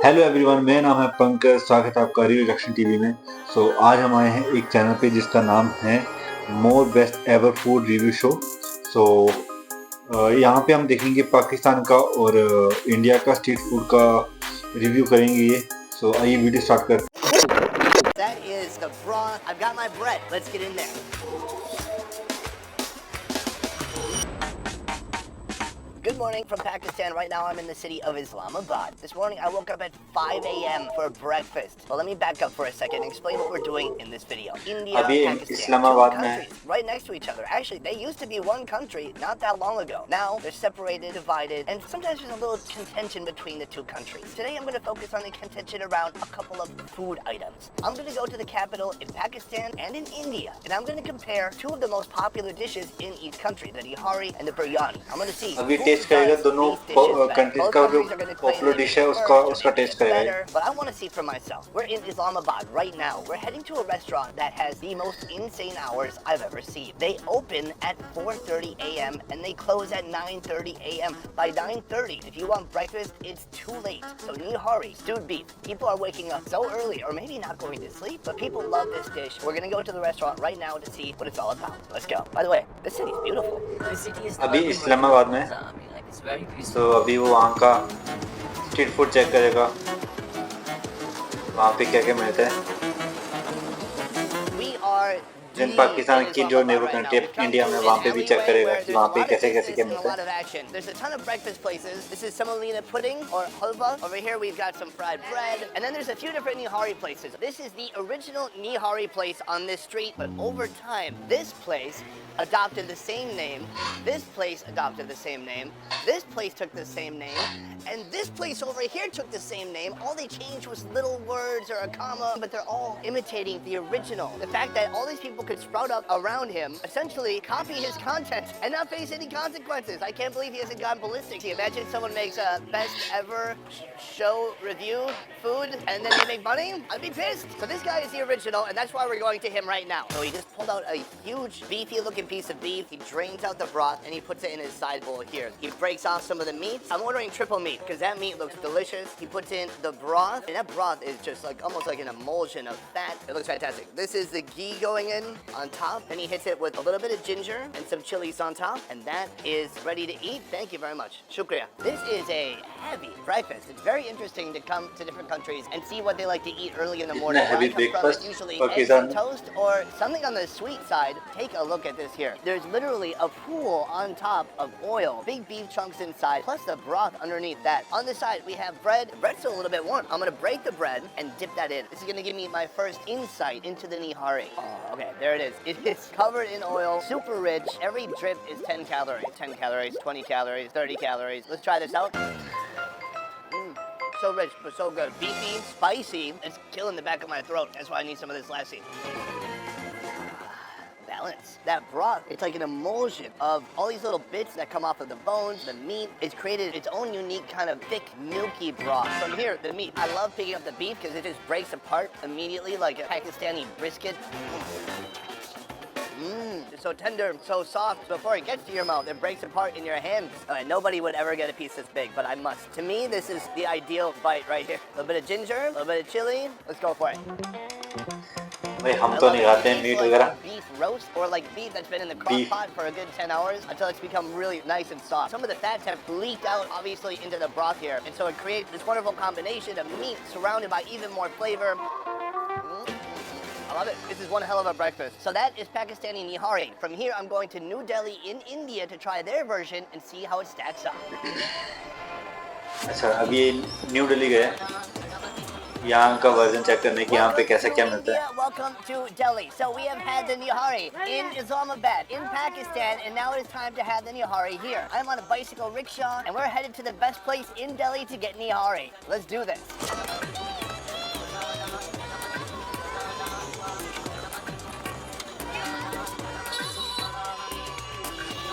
Hello everyone, मेरा नाम है पंकज। स्वागत है आपका रिएक्शन टीवी में। आज हम आए हैं एक चैनल पे जिसका नाम है More Best Ever Food Review Show. यहाँ पे हम देखेंगे पाकिस्तान का और इंडिया का स्ट्रीट फूड का रिव्यू करेंगे ये। आइए वीडियो स्टार्ट करते हैं। That is the broth. I've got my bread. Let's get in there. Good morning from Pakistan. Right now I'm in the city of Islamabad. This morning I woke up at 5 a.m. for breakfast. Well, let me back up for a second and explain what we're doing in this video. India, Pakistan, two countries right next to each other. Actually, they used to be one country not that long ago. Now they're separated, divided, and sometimes there's a little contention between the two countries. Today I'm going to focus on the contention around a couple of food items. I'm going to go to the capital in Pakistan and in India, and I'm going to compare two of the most popular dishes in each country, the nihari and the biryani. I'm going to see test करेगा दोनों countries का जो popular dish है उसका test करेगा. But I want to see for myself. We're in Islamabad right now. We're heading to a restaurant that has the most insane hours I've ever seen. They open at 4:30 a.m. and they close at 9:30 a.m. By 9:30, if you want breakfast, it's too late. So nihari, stewed beef. People are waking up so early, or maybe not going to sleep, but people love this dish. We're gonna go to the restaurant right now to see what it's all about. Let's go. By the way, this city's beautiful. This city is अभी इस्लामाबाद में अभी वो वहाँ का street food check करेगा, वहाँ पे क्या क्या मिलता है. जिन पाकिस्तान की जो नेबर कंट्री इंडिया में, वहाँ पे भी चेक करेगा कि वहाँ पे कैसे कैसे क्या मिलता है. There's a ton of breakfast places. This is semolina pudding or halva. Over here we've got some fried bread, and then there's a few different nihari places. This is the original nihari place on this street, but over time this place adopted the same name, this place adopted the same name, this place took the same name, and this place over here took the same name. All they changed was little words or a comma, but they're all imitating the original. The fact that all these people could sprout up around him, essentially copy his content and not face any consequences. I can't believe he hasn't gone ballistic. Imagine someone makes a best ever show review food and then they make money. I'd be pissed. So this guy is the original, and that's why we're going to him right now. So he just pulled out a huge beefy looking piece of beef. He drains out the broth and he puts it in his side bowl here. He breaks off some of the meat. I'm ordering triple meat because that meat looks delicious. He puts in the broth, and that broth is just like almost like an emulsion of fat. It looks fantastic. This is the ghee going in on top, and he hits it with a little bit of ginger and some chilies on top, and that is ready to eat. Thank you very much. Shukriya. This is a heavy breakfast. It's very interesting to come to different countries and see what they like to eat early in the morning. Heavy breakfast. Usually eggs on toast or something on the sweet side. Take a look at this here. There's literally a pool on top of oil, big beef chunks inside, plus the broth underneath that. On the side, we have bread. The bread's still a little bit warm. I'm gonna break the bread and dip that in. This is gonna give me my first insight into the nihari. Oh, okay, there it is. It is covered in oil, super rich. Every drip is 10 calories. 10 calories, 20 calories, 30 calories. Let's try this out. So rich, but so good. Beefy, spicy. It's killing the back of my throat. That's why I need some of this lassi. Balance. That broth, it's like an emulsion of all these little bits that come off of the bones, the meat. It's created its own unique kind of thick, milky broth. From here, the meat. I love picking up the beef because it just breaks apart immediately like a Pakistani brisket. It's so tender, so soft. Before it gets to your mouth, it breaks apart in your hands. Nobody would ever get a piece this big, but I must. To me, this is the ideal bite right here. A little bit of ginger, a little bit of chili. Let's go for it. हम तो नहीं खाते हैं meet वगैरह. Beef roast or like beef that's been in the crock pot for a good 10 hours until it's become really nice and soft. Some of the fats have leaked out obviously into the broth here, and so it creates this wonderful combination of meat surrounded by even more flavor. I love it. This is one hell of a breakfast. So that is Pakistani nihari. From here, I'm going to New Delhi in India to try their version and see how it stacks up. अच्छा, अभी new Delhi गए यहाँ का version check करने की, यहाँ पे कैसा क्या मिलता है. Welcome to Delhi. So we have had the nihari in Islamabad, in Pakistan, and now it is time to have the nihari here. I'm on a bicycle rickshaw, and we're headed to the best place in Delhi to get nihari. Let's do this.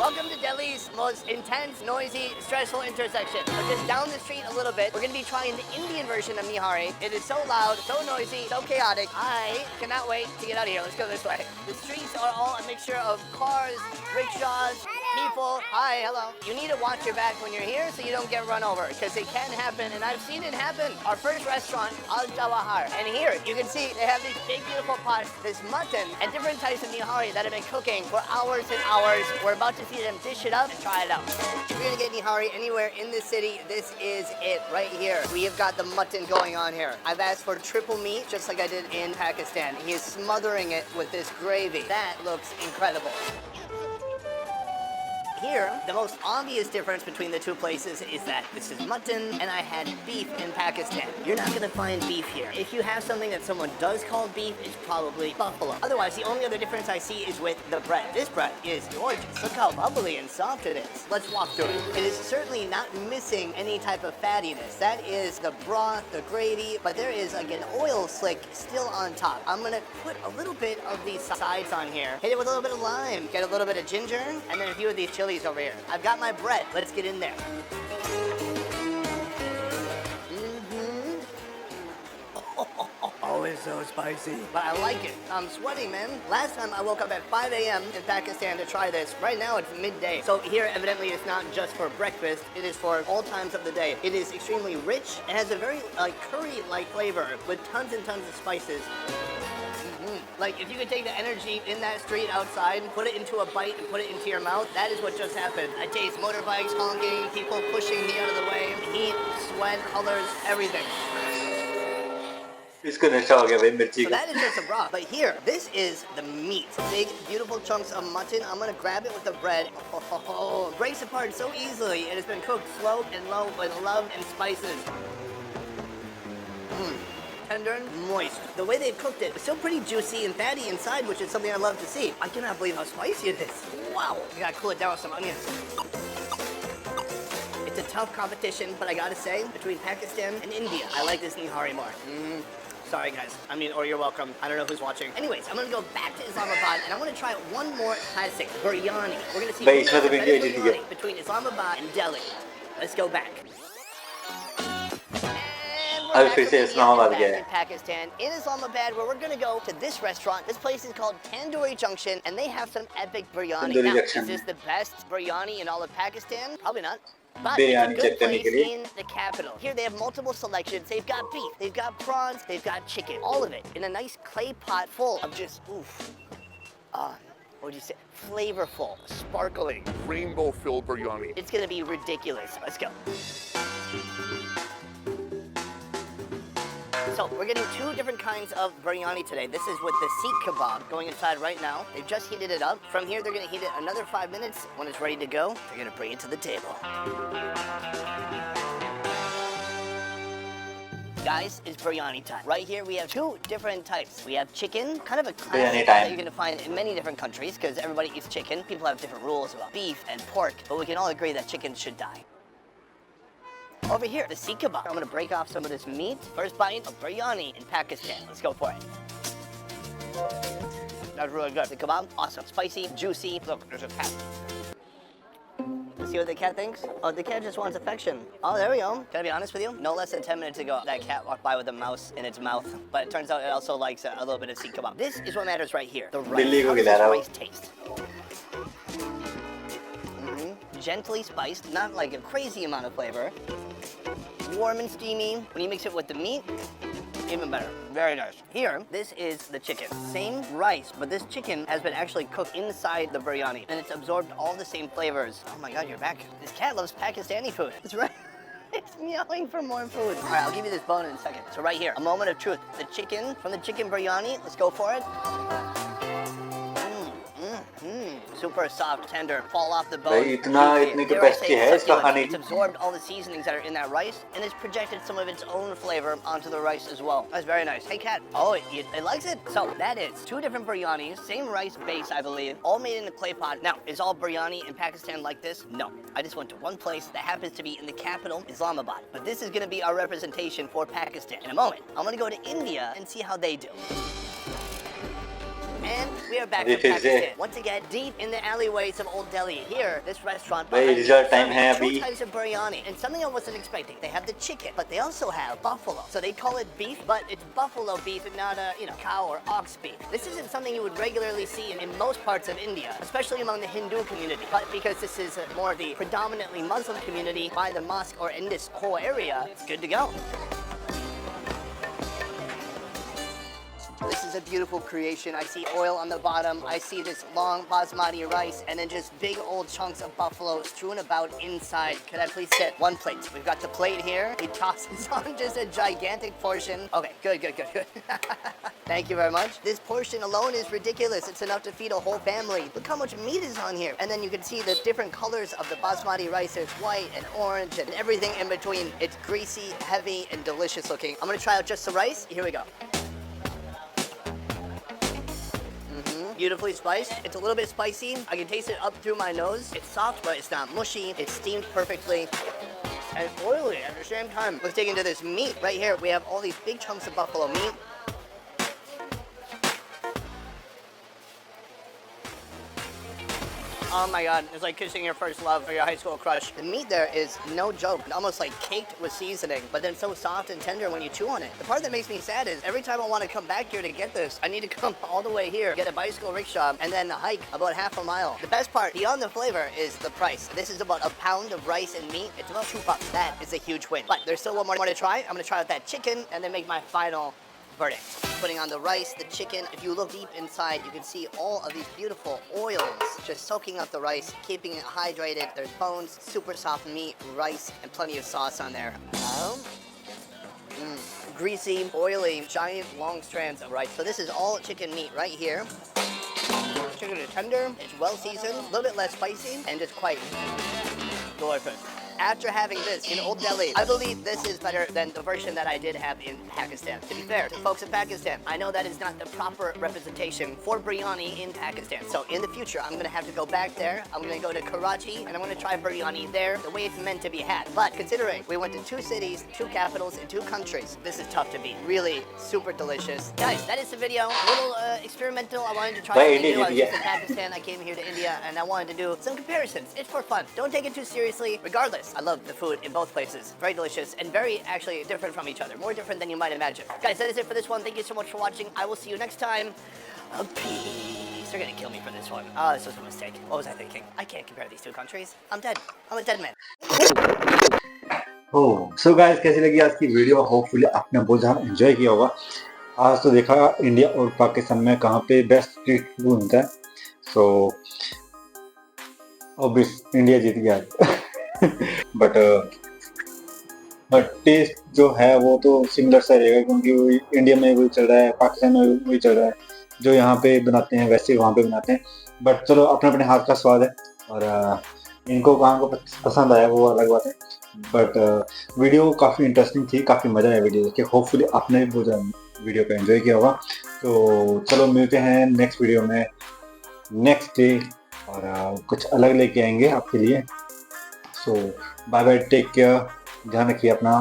Welcome to Delhi's most intense, noisy, stressful intersection. But just down the street a little bit, we're going to be trying the Indian version of nihari. It is so loud, so noisy, so chaotic. I cannot wait to get out of here. Let's go this way. The streets are all a mixture of cars, rickshaws, people. Hi, hello. You need to watch your back when you're here so you don't get run over, because it can happen, and I've seen it happen. Our first restaurant, Al Jawahar, and here you can see they have these big, beautiful pots, this mutton, and different types of nihari that have been cooking for hours and hours. We're about to see them dish it up and try it out. If you're gonna get nihari anywhere in this city, this is it right here. We have got the mutton going on here. I've asked for triple meat, just like I did in Pakistan. He is smothering it with this gravy. That looks incredible. Here, the most obvious difference between the two places is that this is mutton and I had beef in Pakistan. You're not gonna find beef here. If you have something that someone does call beef, it's probably buffalo. Otherwise, the only other difference I see is with the bread. This bread is gorgeous. Look how bubbly and soft it is. Let's walk through it. It is certainly not missing any type of fattiness. That is the broth, the gravy, but there is like an oil slick still on top. I'm gonna put a little bit of these sides on here. Hit it with a little bit of lime, get a little bit of ginger, and then a few of these chilies over here. I've got my bread. Let's get in there. Oh, it's so spicy. But I like it. I'm sweating, man. Last time I woke up at 5 a.m. in Pakistan to try this. Right now it's midday. So here, evidently, it's not just for breakfast. It is for all times of the day. It is extremely rich. It has a very curry-like flavor with tons and tons of spices. Like, if you could take the energy in that street outside, put it into a bite, and put it into your mouth, that is what just happened. I taste motorbikes honking, people pushing me out of the way, heat, sweat, colors, everything. इसको नशा हो गया भाई मिर्ची So का. that is just a broth. But here, this is the meat. Big, beautiful chunks of mutton. I'm gonna grab it with the bread. Oh, breaks apart so easily. It has been cooked slow and low with love and spices. Tender and moist. The way they've cooked it, it's still pretty juicy and fatty inside, which is something I love to see. I cannot believe how spicy it is. Wow. You gotta cool it down with some onions. It's a tough competition, but I gotta say, between Pakistan and India, I like this nihari more. Sorry guys, or you're welcome. I don't know who's watching. Anyways, I'm gonna go back to Islamabad and I wanna try one more classic, biryani. We're gonna see who's the better biryani between Islamabad and Delhi. Let's go back. अब फिर से इस्लामाबाद गया है. In Pakistan, in Islamabad, where we're gonna go to this restaurant. This place is called Tandoori Junction, and they have some epic biryani. Tandoori Now, Junction. is this the best biryani in all of Pakistan? Probably not. But Biryani it's a good check करने के place लिए. in the capital. Here they have multiple selections. They've got beef, they've got prawns, they've got chicken. All of it in a nice clay pot full of just what would you say? Flavorful, sparkling, rainbow-filled biryani. it's gonna be ridiculous. Let's go. So we're getting two different kinds of biryani today. This is with the seekh kebab going inside right now. They've just heated it up. From here, they're gonna heat it another 5 minutes. When it's ready to go, they're gonna bring it to the table. Guys, it's biryani time. Right here, we have two different types. We have chicken, kind of a classic that you're gonna find in many different countries because everybody eats chicken. People have different rules about beef and pork, but we can all agree that chicken should die. Over here, the seekh kebab. I'm gonna break off some of this meat. First bite of biryani in Pakistan. Let's go for it. That's really good. The kebab, awesome. Spicy, juicy. Look, there's a cat. See what the cat thinks? Oh, the cat just wants affection. Oh, there we go. Can I be honest with you? No less than 10 minutes ago, that cat walked by with a mouse in its mouth. But it turns out it also likes a little bit of seekh kebab. This is what matters right here. The rice. How does this rice taste? Gently spiced, not like a crazy amount of flavor. Warm and steamy. When you mix it with the meat, even better. Very nice. Here, this is the chicken. Same rice, but this chicken has been actually cooked inside the biryani, and it's absorbed all the same flavors. Oh my God, you're back. This cat loves Pakistani food. That's right. It's meowing for more food. All right, I'll give you this bone in a second. So right here, a moment of truth. The chicken from the chicken biryani. Let's go for it. Super soft, tender, fall off the bone. भाई इतनी capacity है इसका खाने की. It's absorbed all the seasonings that are in that rice, and it's projected some of its own flavor onto the rice as well. That's very nice. Hey cat. Oh, it likes it. So that is two different biryanis, same rice base, I believe, all made in a clay pot. Now, is all biryani in Pakistan like this? No. I just went to one place that happens to be in the capital, Islamabad. But this is going to be our representation for Pakistan. In a moment, I'm going to go to India and see how they do. And we are back अभी from फिर से Pakistan. Once again, deep in the alleyways of Old Delhi. Here, this restaurant भाई behind me result time serves है two अभी। types of biryani. And something I wasn't expecting. They have the chicken, but they also have buffalo. So they call it beef, but it's buffalo beef and not cow or ox beef. This isn't something you would regularly see in most parts of India, especially among the Hindu community. But because this is more of the predominantly Muslim community by the mosque or in this whole area, it's good to go. This is a beautiful creation. I see oil on the bottom. I see this long basmati rice and then just big old chunks of buffalo strewn about inside. Could I please get one plate? We've got the plate here. He tosses on just a gigantic portion. Okay, good. Thank you very much. This portion alone is ridiculous. It's enough to feed a whole family. Look how much meat is on here. And then you can see the different colors of the basmati rice. There's white and orange and everything in between. It's greasy, heavy, and delicious looking. I'm gonna try out just the rice. Here we go. Beautifully spiced. It's a little bit spicy. I can taste it up through my nose. It's soft, but it's not mushy. It's steamed perfectly and oily at the same time. Let's dig into this meat right here. We have all these big chunks of buffalo meat. Oh my god, it's like kissing your first love or your high school crush. The meat there is no joke, almost like caked with seasoning, but then so soft and tender when you chew on it. The part that makes me sad is every time I want to come back here to get this, I need to come all the way here, get a bicycle rickshaw, and then hike about half a mile. The best part, beyond the flavor, is the price. This is about a pound of rice and meat. It's about $2. That is a huge win. But there's still one more to try. I'm gonna try out that chicken and then make my final verdict. Putting on the rice, the chicken. If you look deep inside, you can see all of these beautiful oils just soaking up the rice, keeping it hydrated. There's bones, super soft meat, rice, and plenty of sauce on there. Greasy, oily, giant long strands of rice. So this is all chicken meat right here. Chicken is tender, it's well seasoned, a little bit less spicy, and just quite delicious. After having this in Old Delhi, I believe this is better than the version that I did have in Pakistan. To be fair to folks in Pakistan, I know that is not the proper representation for biryani in Pakistan. So in the future, I'm gonna have to go back there. I'm gonna go to Karachi and I'm gonna try biryani there the way it's meant to be had. But considering we went to 2 cities, 2 capitals, and 2 countries, this is tough to beat. Really super delicious. Guys, that is the video. A little experimental. I wanted to try something new. I was just in Pakistan. I came here to India and I wanted to do some comparisons. It's for fun. Don't take it too seriously. Regardless, I love the food in both places. Very delicious and very actually different from each other. More different than you might imagine. Guys, that is it for this one. Thank you so much for watching. I will see you next time. Peace. They're gonna kill me for this one. Oh, this was a mistake. What was I thinking? I can't compare these 2 countries. I'm dead. I'm a dead man. So guys, कैसी लगी आज की video? Hopefully आपने बहुत ज़्यादा enjoy किया होगा। आज तो देखा इंडिया और पाकिस्तान में कहाँ पे बेस्ट स्ट्रीट फूड मिलता है। सो ऑब्वियस इंडिया जीत गया बट टेस्ट जो है वो तो सिमिलर सा रहेगा, क्योंकि इंडिया में वही चल रहा है, पाकिस्तान में वही चल रहा है। जो यहाँ पे बनाते हैं वैसे वहाँ पे बनाते हैं। बट चलो, अपने अपने हाथ का स्वाद है और इनको कहाँ को पसंद आया वो अलग बात है। बट वीडियो काफ़ी इंटरेस्टिंग थी, काफ़ी मज़ा आया वीडियो देख के। होपफुली आपने भी वो वीडियो को एंजॉय किया होगा। तो चलो मिलते हैं नेक्स्ट वीडियो में नेक्स्ट डे और कुछ अलग लेके आएंगे आपके लिए। सो बाय बाय, टेक केयर, ध्यान रखिए अपना।